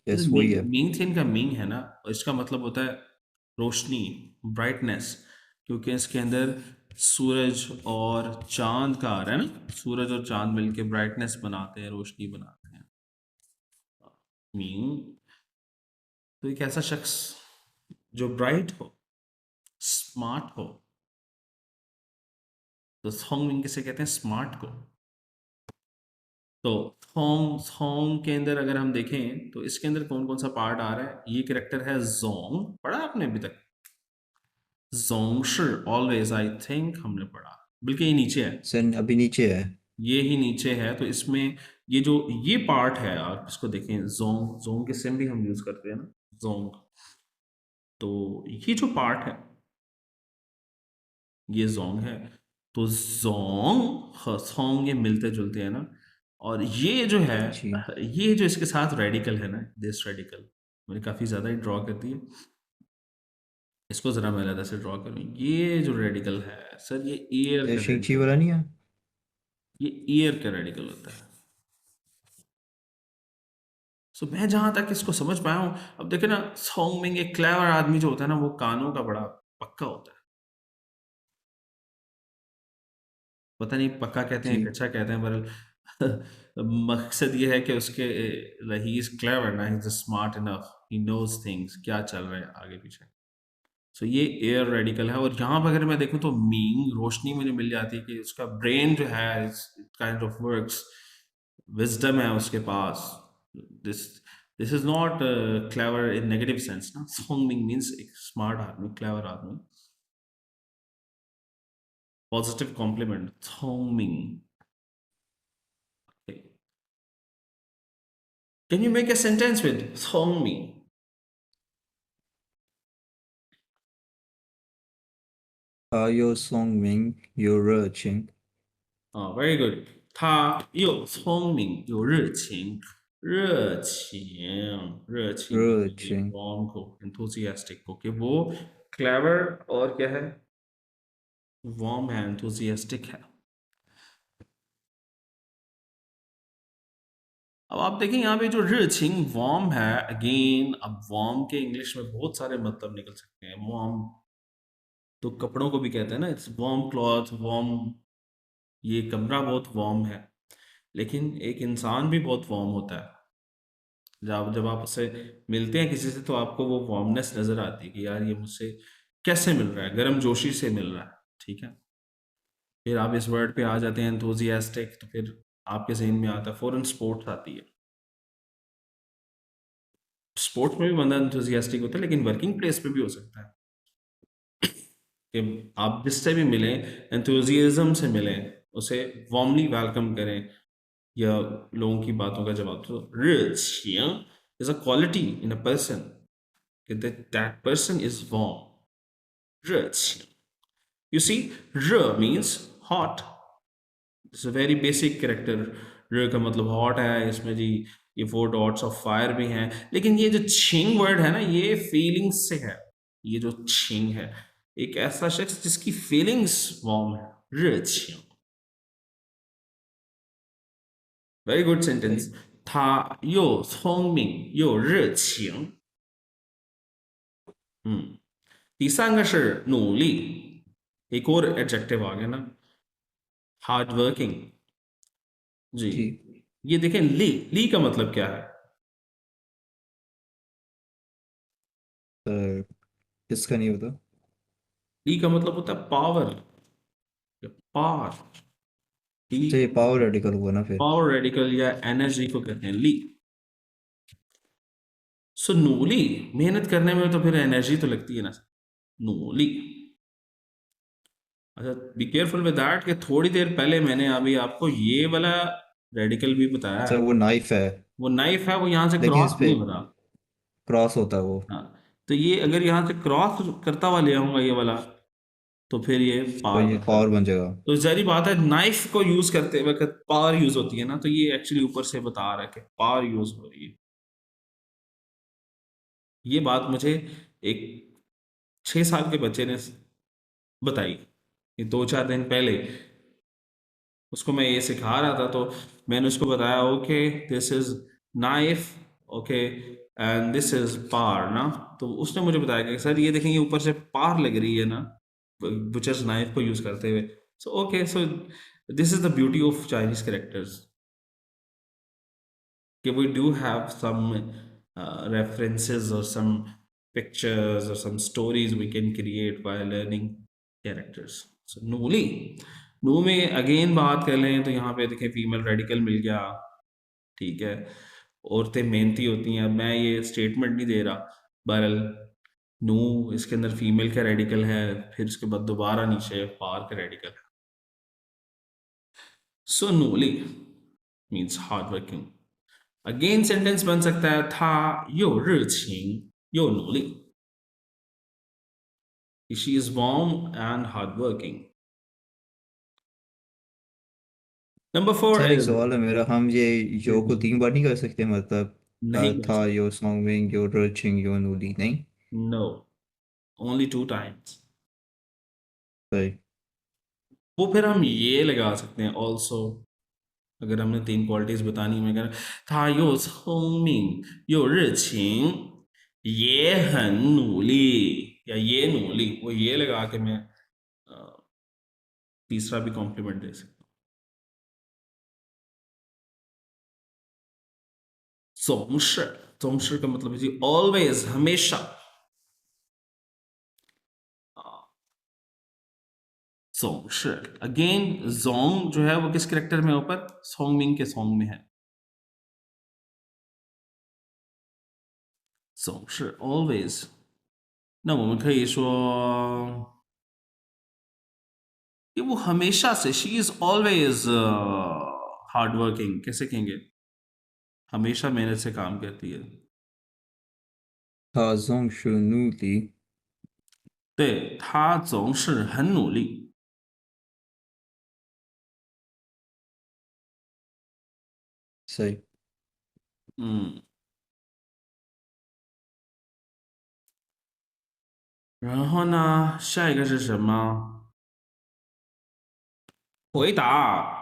yes वही है 明天का明है ना, और इसका मतलब होता है रोशनी, ब्राइटनेस, क्योंकि इसके अंदर सूरज और चांद का आ रहा है ना, सूरज और चांद मिलके ब्राइटनेस बनाते हैं, रोशनी बनाते हैं। मींग तो एक ऐसा शख्स जो ब्राइट हो, स्मार्ट हो, तो थोंग किसे कहते हैं? स्मार्ट को। तो थोंग के अंदर अगर हम देखें तो इसके अंदर कौन कौन सा पार्ट आ रहा है? ये कैरेक्टर है जोंग, पढ़ा आपने अभी तक? Jong she always, I think हमने पढ़ा, बल्कि ये नीचे है, सर अभी नीचे है। ये ही नीचे है। तो इसमें ये जो ये पार्ट है, आप इसको देखें, जोंग, जोंग के सेम भी हम यूज करते हैं ना, जोंग। तो ये जो पार्ट है ये जोंग है। तो जोंग हसोंग ये मिलते जुलते हैं ना। और ये जो है, जी ये जो इसके साथ रेडिकल है ना, दिस रेडिकल, मैंने काफी ज्यादा ही ड्रॉ कर दिया, इसको जरा मैं अलग से ड्रॉ करूँ। ये जो रेडिकल है सर, ये एयर ये का शिंगची रेडिकल, वाला नहीं है? ये एयर का रेडिकल होता है। सो मैं जहां तक इसको समझ पाया हूं, अब देखे ना, सॉन्ग में एक क्लेवर आदमी जो होता है ना, वो कानों का बड़ा पक्का होता है। पता नहीं पक्का कहते हैं जी कि अच्छा कहते हैं, पर मकसद ये है कि उसके ही इज क्लेवर ना, he is smart enough, he knows things, क्या चल रहा है आगे पीछे। सो ये एयर रेडिकल है। और यहाँ पर अगर मैं देखूँ तो मींग, रोशनी मुझे मिल जाती है कि उसका ब्रेन जो है काइंड ऑफ वर्क्स, विजडम है उसके पास। This this is not clever in negative sense ना। सोंगमिंग मीन्स एक स्मार्ट आदमी, क्लेवर आदमी, पॉजिटिव कॉम्प्लीमेंट, सोंगमिंग। Can you make a sentence with सोंगमिंग? यो सोंग मिंग यो र चिंग। very good。他又聪明又热情，热情 र ये चिंग warm को, enthusiastic को, कि वो clever और क्या है, warm है, enthusiastic है। अब आप देखें यहाँ पे जो रिचिंग वार्म है, अगेन अब वार्म के इंग्लिश में बहुत सारे मतलब निकल सकते हैं। वार्म तो कपड़ों को भी कहते हैं ना, इट्स वार्म क्लॉथ, वार्म, ये कमरा बहुत वार्म है। लेकिन एक इंसान भी बहुत वार्म होता है। जब आप उससे मिलते हैं किसी से, तो आपको वो वार्मनेस नजर आती है कि यार ये मुझसे कैसे मिल रहा है, गर्म जोशी से मिल रहा है, ठीक है। फिर आप इस वर्ड पे आ जाते हैं एंथुजियास्टिक, तो फिर आपके जहन में आता है फौरन स्पोर्ट्स आती है। स्पोर्ट्स में भी बंदा एंथुजियास्टिक होता है, लेकिन वर्किंग प्लेस पे भी हो सकता है कि आप जिससे भी मिलें, एंथुजियाज्म से मिलें, उसे वार्मली वेलकम करें, या लोगों की बातों का जवाब। तो reaching is a quality in a person, that person is warm, rich. You see, r means hot. It's a very basic character। r का मतलब hot है, इसमें जी ये 4 dots of fire भी हैं। लेकिन ये जो छिंग वर्ड है ना, ये फीलिंग्स से है। ये जो छिंग है, एक ऐसा शख्स जिसकी फीलिंग्स वार्म है, rich। Very good sentence. 他又聪明又热情。第三个是努力，एक और एडजेक्टिव आ गया ना, हार्ड वर्किंग जी। जी ये देखें, ली का मतलब क्या है? इसका नहीं पता। ली का मतलब होता है पावर, पावर। तो ये पावर रेडिकल हुआ ना फिर। पावर रेडिकल या एनर्जी को कहते हैं ली। सो नूली, मेहनत करने में तो फिर एनर्जी तो लगती है ना, नूली। अच्छा, बी केयरफुल विद दैट कि थोड़ी देर पहले मैंने अभी आपको ये वाला रेडिकल भी बताया अच्छा है। वो नाइफ है, वो नाइफ है, वो यहाँ से लेकिन इस क्रॉस पे नहीं हो रहा। क्रॉस होता है वो। हाँ, तो ये अगर यहाँ से क्रॉस करता हुआ ले आऊंगा ये वाला, तो फिर ये तो पावर ये बनता पावर है। बन जाएगा। तो जारी बात है, नाइफ को यूज करते वक्त पावर यूज होती है ना, तो ये एक्चुअली ऊपर से बता रहा है कि पावर यूज हो रही है। ये बात मुझे एक 6 साल के बच्चे ने बताई, ये 2-4 दिन पहले। उसको मैं ये सिखा रहा था, तो मैंने उसको बताया, okay this is knife, okay and this is पार ना। तो उसने मुझे बताया कि सर ये देखेंगे ऊपर से पार लग रही है ना, बुचर्स नाइफ को यूज करते हुए। So okay, so this is the beauty of Chinese characters. कि we do have some references or some pictures or some stories we can create while learning characters. So नूली, नू में again बात कर लें तो यहाँ पे देखें फीमेल रेडिकल मिल गया, ठीक है, औरतें मेहनती होती हैं। अब मैं ये स्टेटमेंट नहीं दे रहा, बहरहाल नू इसके अंदर फीमेल का रेडिकल है, फिर उसके बाद दोबारा नीचे फार का रेडिकल है। सो नूली means hard working. Again sentence बन सकता है था यो रिचिंग यो नूली, she is warm and hard working. Number 4 sir एक इज सवाल है मेरा, हम ये यो को 3 बार नहीं कर सकते, मतलब नहीं कर था यो सॉन्गमिंग यो रचिंग यो नूली, नहीं? No, only 2 times. सही। वो फिर हम ये लगा सकते हैं ऑल्सो, अगर हमने 3 क्वालिटीज बतानी, मैं कह रहा था यो聪明 यो 热情 ये 很努力 या ये नूली, वो ये लगा के मैं तीसरा भी कॉम्प्लीमेंट दे सकता हूँ। 总是，总是का मतलब है जी ऑलवेज, हमेशा। सोंग शी, अगेन जोंग जो है वो किस कैरेक्टर में ऊपर, सोंगमिंग के सॉन्ग में है। Song she always. 那我们可以说कि वो हमेशा से, she is always hard working, कैसे कहेंगे, हमेशा मेहनत से काम करती है। 他总是努力。对，她总是很努力。 सही। 然后呢，下一个是什么？回答。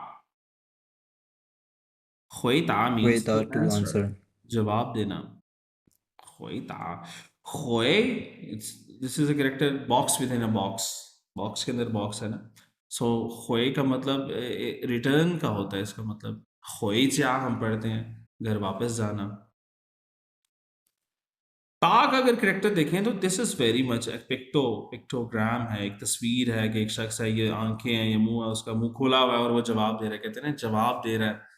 回答 means 回答 to to answer, answer。 जवाब देना। 回答，回 this is a character box within a box, box के अंदर box है ना, so 回का मतलब रिटर्न का होता है, इसका मतलब 回家हम पढ़ते हैं घर वापस जाना। ता का अगर करेक्टर देखें तो this is very much pictogram है, एक तस्वीर है कि एक शख्स है, ये आंखें हैं, ये मुंह है, उसका मुंह खुला हुआ है और वो जवाब दे रहा है, कहते हैं ना जवाब दे रहा है,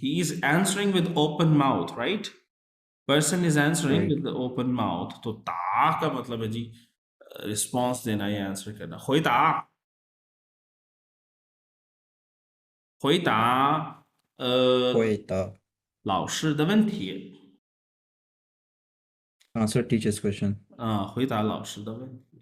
he is answering with open mouth, right? Person is answering Right. with the open mouth, तो ता का मतलब है जी रिस्पॉन्स देना या आंसर करना। 回答，回答回答老师的问题。 answer teacher's question。 回答老师的问题。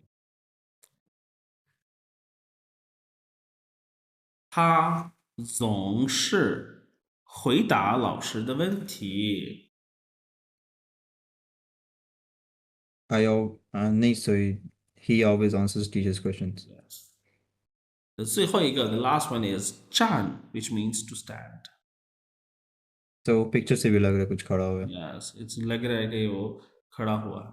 他总是回答老师的问题。 नहीं, so he always answers teacher's questions। Yes. 最后一个 the last one is 站 which means to stand। तो पिक्चर से भी लग रहा है कुछ खड़ा हुआ है। Yes, it's लग रहा है कि वो खड़ा हुआ है।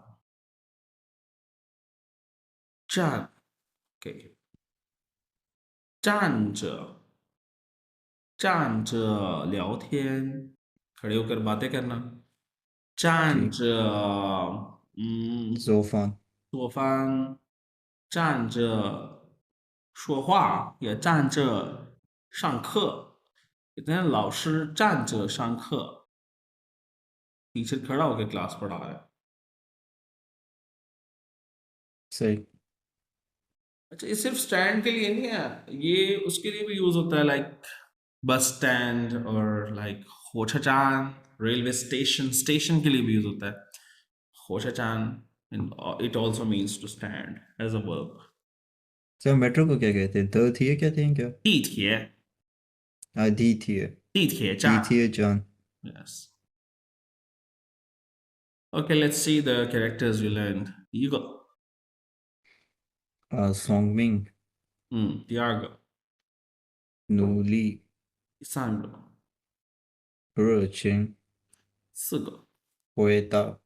站 okay 站着，站着聊天，खड़े होकर बातें करना। 站着做饭做饭，站着说话，也站着上课。कहते हैं老师站着上课，टीचर खड़ा होकर क्लास पढ़ा रहा है। सही। अच्छा, ये सिर्फ स्टैंड के लिए नहीं है, ये उसके लिए भी यूज होता है, लाइक बस स्टैंड और लाइक होचाचान, रेलवे स्टेशन, स्टेशन के लिए भी यूज होता है होचाचान, it also means to stand as a verb. Sir metro को क्या कहते हैं, द थिए कहते हैं क्या? 地铁， हाँ दी थिए। 地铁 दी 站。 थिए जान। Yes. Okay, let's see the characters we learned. 一个， सॉन्गमिंग 第二个， नूली 第三个， 热情 四个， 回答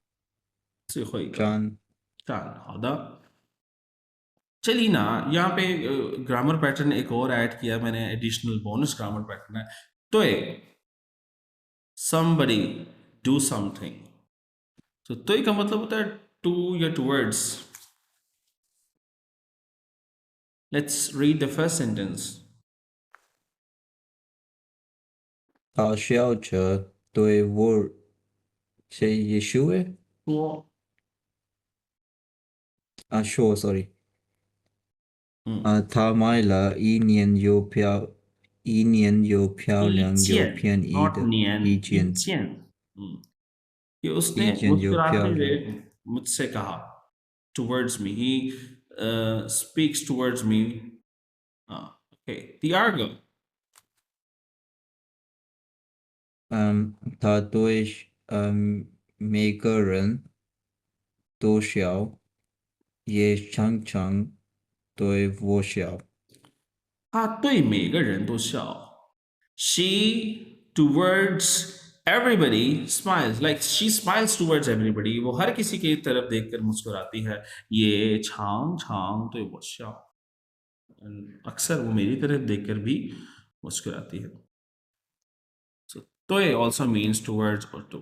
最后一个 जान। 站。好的，चलिए ना, यहाँ पे ग्रामर पैटर्न एक और ऐड किया मैंने, एडिशनल बोनस ग्रामर पैटर्न है। तो somebody do something. तो तोय का मतलब होता है to या towards. Let's read the first sentence. 他笑着对我谁说说 sorry 他买了一年又漂亮又便宜 not 的 年 一件 कि उसने एक जन जो मुस्कुराते प्यार हुए मुझसे कहा towards me. He speaks towards me. Okay. The argo. 他对每个人都笑，也常常对我笑。他对每个人都笑。She towards everybody smiles. Like she smiles towards everybody. वो हर किसी की तरफ देखकर मुस्कुराती है. ये छांग छांग तो वो शाओ. अक्सर वो मेरी तरफ देखकर भी मुस्कुराती है. So toy also means towards or to.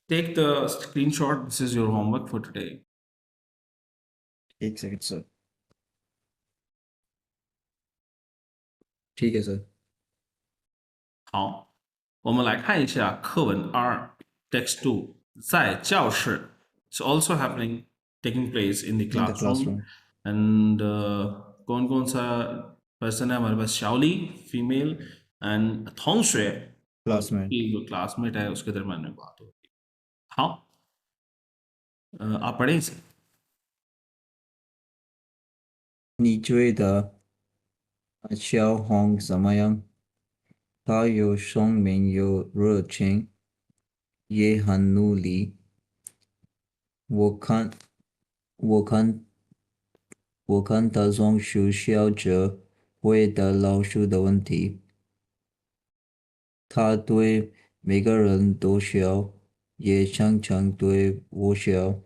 Take the screenshot. This is your homework for today. एक सेकंड सर ठीक है sir 好，我们来看一下课文2 Text 2在教室 It's also happening taking place in the In the classroom. classroom. And कौन-कौन सा person है हमारे पास शाओली female and थोंगशुए Classmate. की जो classmate है उसके दरम्यान में बात होगी. हाँ आप पढ़ें इसे. 你觉得小红怎么样？她有生命，有热情，也很努力。我看，我看，我看她总是笑着回答老师的问题。她对每个人都笑，也常常对我笑。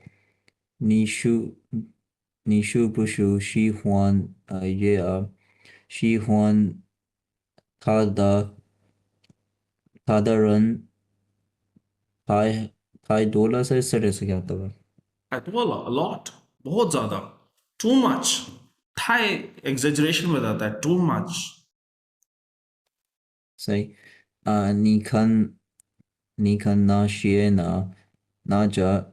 你是你是不是喜欢也喜欢他的人太多了是谁是क्या होता है太多了 a lot बहुत ज़्यादा too much 太 exaggeration बताता है too much 所以你看那着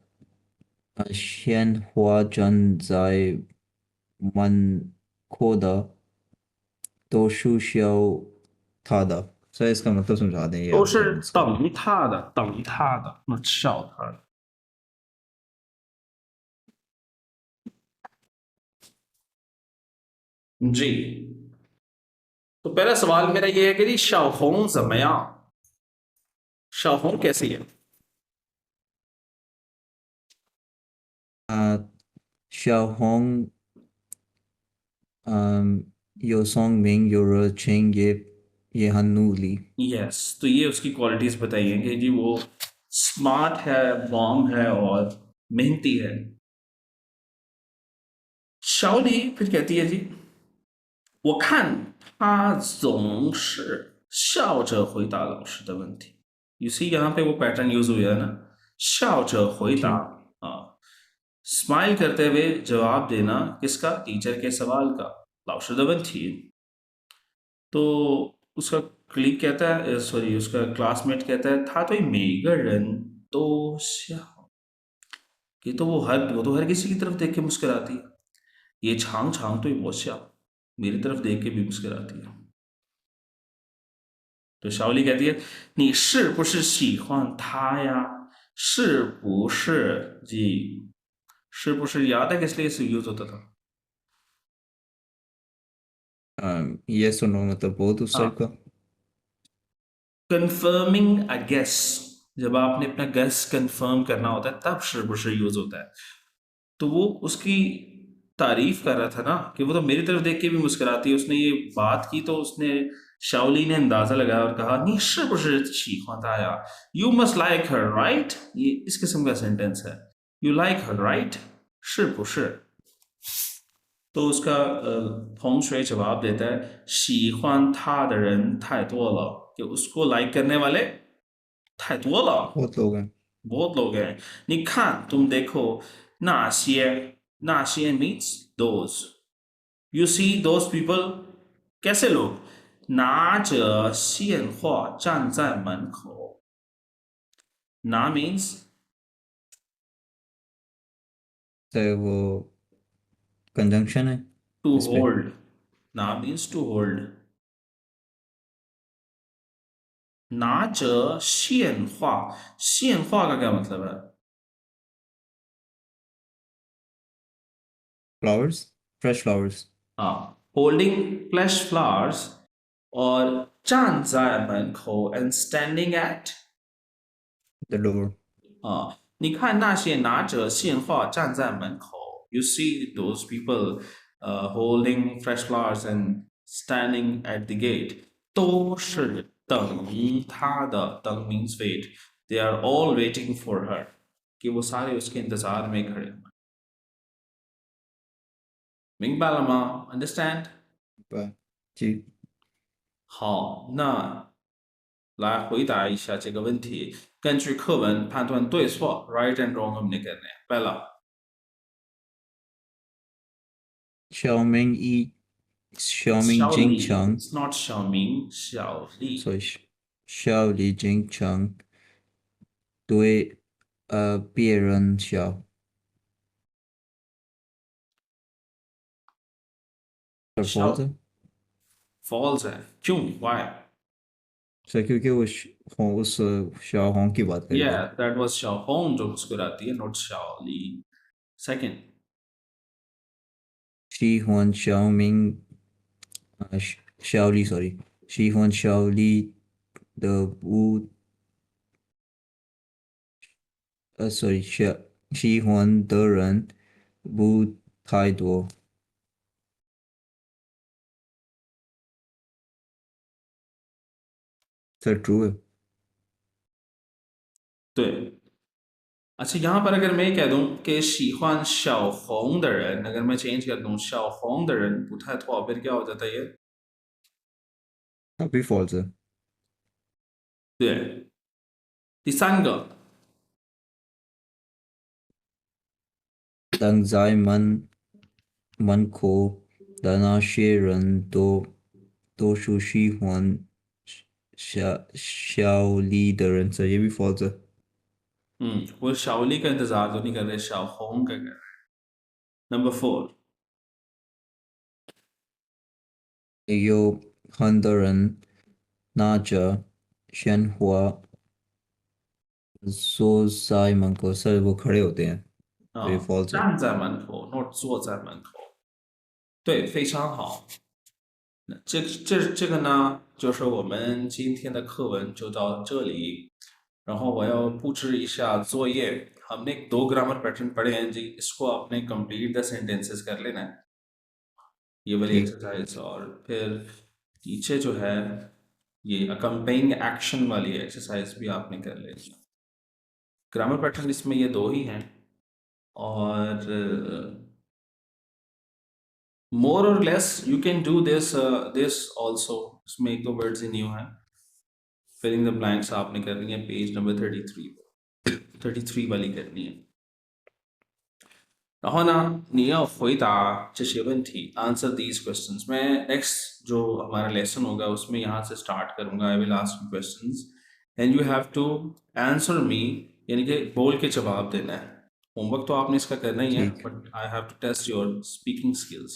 鲜花站在门口的都是笑他的，所以इसका मतलब समझा दें ये 都 आप 是 sentence का 等他的，等他的，那笑他的。जी तो पहला सवाल मेरा ये है कि जी शाओहोंग ज़मया शाओहोंग कैसी है 小红有聪明有热情也很努力 यस तो ये उसकी क्वालिटीज बताई हैं कि जी वो स्मार्ट है वार्म है और मेहनती है शाओली फिर कहती है जी 我看他总是笑着回答老师的问题 You see यहाँ पे वो पैटर्न यूज हुआ है ना 笑着回答स्माइल करते हुए जवाब देना किसका टीचर के सवाल का 老师的问题 तो उसका क्लिक कहता है सॉरी उसका क्लासमेट कहता है 他对每个人都笑 कि तो वो तो हर किसी की तरफ देख के मुस्कुराती है ये छांग छांग तो वो शाओ मेरी तरफ देख के भी मुस्कुराती है तो शाओली कहती है 你是不是喜欢他呀是不是जी 是不是 याद है किस लिए इसे यूज होता था yes or no मतलब बहुत उस टाइप का कंफर्मिंग अ गेस जब आपने अपना गेस कंफर्म करना होता है तब 是不是 यूज होता है तो वो उसकी तारीफ कर रहा था ना कि वो तो मेरी तरफ देख के भी मुस्कुराती है उसने ये बात की तो उसने शाओली ने अंदाजा लगाया और कहा 你是不是喜欢她呀 You must like her right ये इस किस्म का सेंटेंस है You like her right 是不是तो उसका थोंग शुए जवाब देता है 喜欢她的人太多了कि उसको लाइक करने वाले 太多了， बहुत लोग हैं। बहुत लोग हैं। 你看 तुम देखो 那些 means those, you see those people कैसे लोग 拿着鲜花站在门口，拿 means तो वो कंजंक्शन है to इस पे। hold, 拿 means to hold, 拿着鲜花，鲜花का क्या मतलब है? Flowers, fresh flowers. हाँ, holding fresh flowers और 站在门口 and standing at the door ，you see those people holding fresh flowers and standing at the gate，都是等他的，等 means wait，they are all waiting for her，कि वो सारे उसके इंतजार में खड़े हैं। 明白了吗 ？Understand？ जी।好，那来回答一下这个问题。根据课文判断对错 ，right and wrong हमने करने हैं। पहला 小明一，小明小李经常， ，it's not 小明，小李。所以小李经常对别人笑。小 false false है क्यों why? सर क्योंकि वो उस शाओहोंग की बात कर रहे थे। Yeah, that was 小红जो मुस्कुराती है, not 小李。Second 喜欢小明小李 sorry 喜欢小李的不sorry 喜欢的人不太多。सर true है।对，अच्छा यहाँ पर अगर मैं कह दूँ कि 喜欢小红的人，अगर मैं चेंज कर दूँ 小红的人不太错，फिर क्या हो जाता है ये? अभी फॉल्स है।对，第三个等在门口的那些人都是喜欢小李的人，सर ये भी फॉल्स है। वो शाओली का इंतजार तो नहीं कर रहे, 小红का कर रहे। नंबर 4有很多人拿着鲜花坐在门口，सर वो खड़े होते हैं，तो ये 啊， false है। 站在门口 ，not 坐在门口。对，非常好。那这个呢，就是我们今天的课文就到这里。然后我要布置一下作业。हमने 2 ग्रामर पैटर्न पढ़े हैं जी, इसको आपने कंप्लीट द सेंटेंसेस कर लेना है, ये वाली एक्सरसाइज। और फिर नीचे जो है ये अकम्पेइंग एक्शन वाली एक्सरसाइज भी आपने कर लेनी है। ग्रामर पैटर्न इसमें ये 2 ही हैं और more or less you can do this also। इसमें 1-2 वर्ड्स ही न्यू हैं। फिलिंग द ब्लैंक्स आपने करनी है पेज नंबर 33 वाली करनी है। 然后呢，你要回答这些问题 answer these questions। मैं next जो हमारा लेसन होगा उसमें यहाँ से स्टार्ट करूँगा। I will ask you questions and you have to answer me, यानी कि बोल के जवाब देना है। होमवर्क तो आपने इसका करना ही है, but I have to test your speaking skills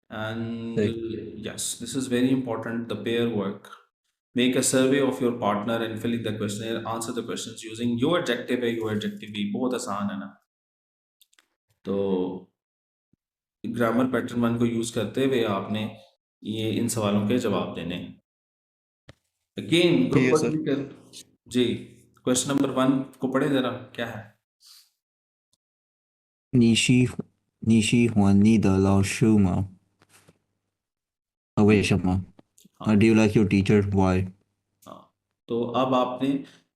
and yes, this is very important, the pair work। Make a survey of your partner and fill in the questionnaire, answer the questions using your adjective A, your adjective B। बहुत आसान है ना। तो grammar pattern 1 को use करते हुए आपने ये इन सवालों के जवाब देने हैं। अगेन ग्रुप वर्क भी कर जी। क्वेश्चन नंबर 1 को पढ़े जरा, क्या है? 你喜欢你的老师吗？为什么？Do you like your teacher? Why? हाँ, तो अब आपने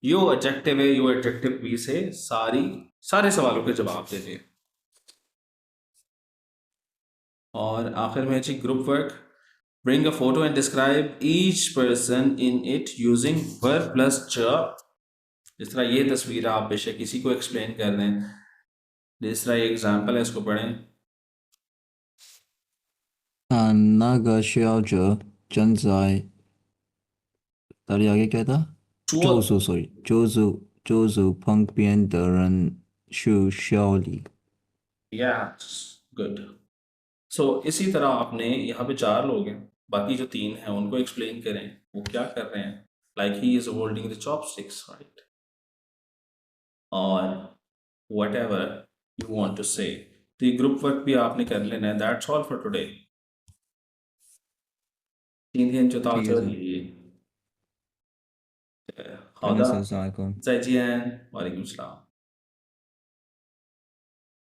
यो एडजेक्टिव है, यो एडजेक्टिव बी से सारे सवालों के जवाब देने हैं। और आखिर में जी group work, Bring a photo and describe each person in it using verb plus j. जिस तरह ये तस्वीर आप बेशक किसी को एक्सप्लेन कर दें, जिस तरह ये एग्जाम्पल है इसको पढ़ें. 那个笑着站在哪里आगे क्या था 桌子 sorry 桌子旁边的人是笑里 Yes, good. So इसी तरह आपने यहाँ पे 4 लोग हैं, बाकी जो 3 हैं उनको एक्सप्लेन करें वो क्या कर रहे हैं. Like he is holding the chopsticks, right? Or whatever you want to say. तो ये ग्रुप वर्क भी आपने कर लेना है. That's all for today. 今天就到这里。好的，अस्सलाम वालेकुम再见，वालेकुम सलाम.